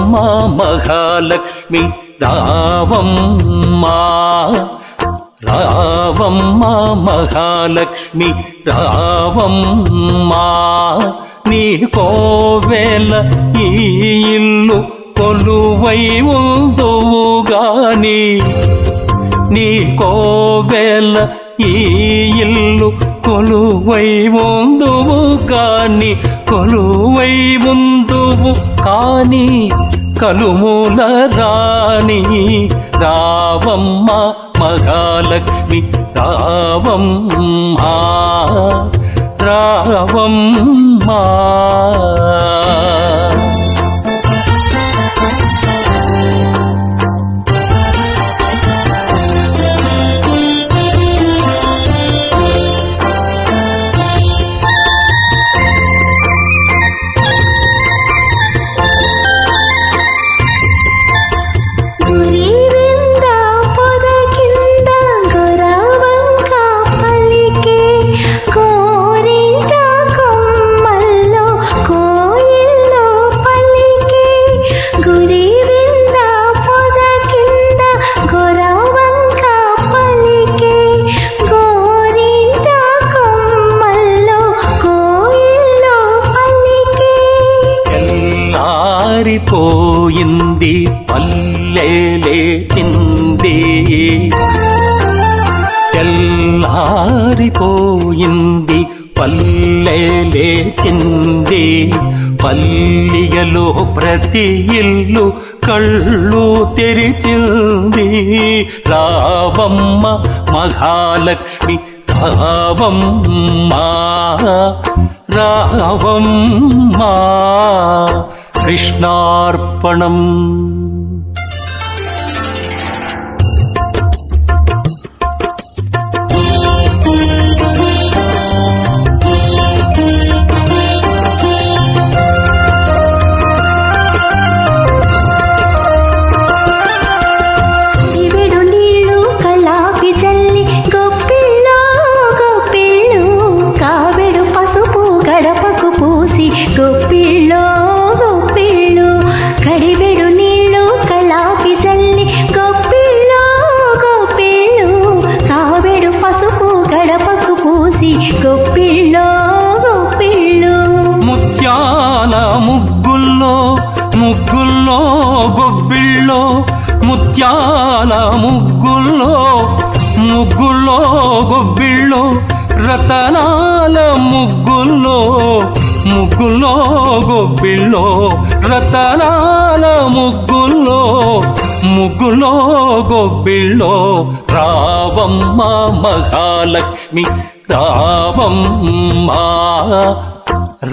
రావమ్మ మహాలక్ష్మి రావమ్మ, రావమ్మ మహాలక్ష్మి రావమ్మ. నీ కోవెల ఈ ఇల్లు కొలువై ఉందువుగాని, నీ కోవెల ఈ ఇల్లు కొలువై ఉందువు కాని, కొలువై ఉందువు కాని కలుమూల రాణి రావమ్మ మహాలక్ష్మి రావమ్మ, రావమ్మ. పోయింది పల్లెలే చింది, తెల్లారిపోయింది పల్లెలే చింది. పల్లియలో ప్రతి ఇల్లు కళ్ళు తెరిచింది. రావమ్మ మహాలక్ష్మి రావమ్మ, రావమ్మ. కృష్ణార్పణం. గడపకు పూసి గొప్పిళ్ళో గొప్పిళ్ళు, కడివెడు నీళ్ళు కళాపి చల్లి గొప్పిళ్ళో గొప్పిళ్ళు, కావెడు పసుపు గడపకు పూసి గొప్పిళ్ళో గొప్పిళ్ళు. ముత్యాల ముగ్గుల్లో ముగ్గుల్లో గొబ్బిళ్ళో, ముత్యాల ముగ్గుల్లో ముగ్గుల్లో గొబ్బిళ్ళో, రతనాల ముగ్గుల్లో ముగ్గుల్లో గొబ్బిళ్ళో, రతనాల ముగ్గుల్లో ముగ్గుల్లో గొబ్బిళ్ళో. రావమ్మ మహాలక్ష్మి రావమ్మ,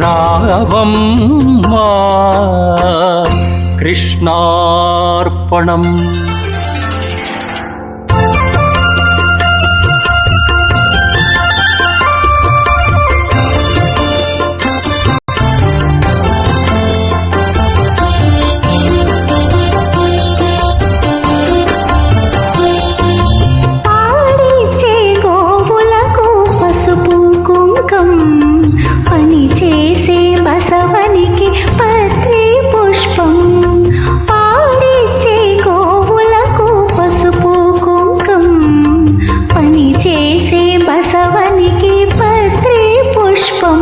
రావమ్మ. కృష్ణార్పణం. పని చేసే బసవనికి పత్రి పుష్పం, పాడిచ్చే గోవులకు పసుపు కుంకం. పని చేసే బసవనికి పత్రి పుష్పం.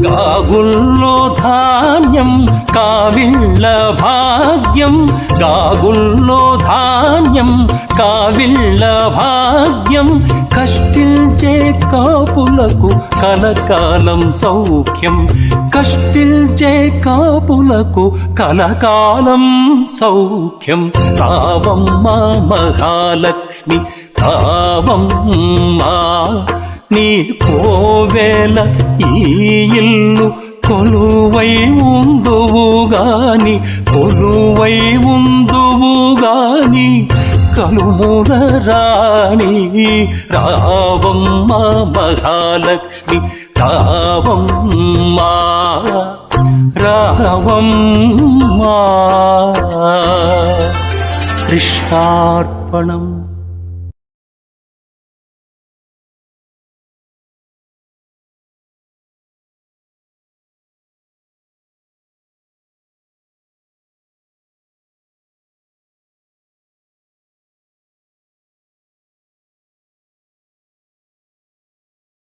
గాగుల్లో ధాన్యం కావిళ్ళ భాగ్యం, గాగుల్లో ధాన్యం కావిళ్ళ భాగ్యం. కష్టించే కాపులకు కలకాలం సౌఖ్యం, కష్టించే కాపులకు కలకాలం సౌఖ్యం. రావమ్మ మహాలక్ష్మి రావమ్మ, నీ కోవెల ఈ ఇల్లు కొలువై ఉందువుగాని, కొలువై ఉందువుగాని కలుమూల రాణి రావమ్మ మహాలక్ష్మి రావమ్మ, రావమ్మ. కృష్ణార్పణం.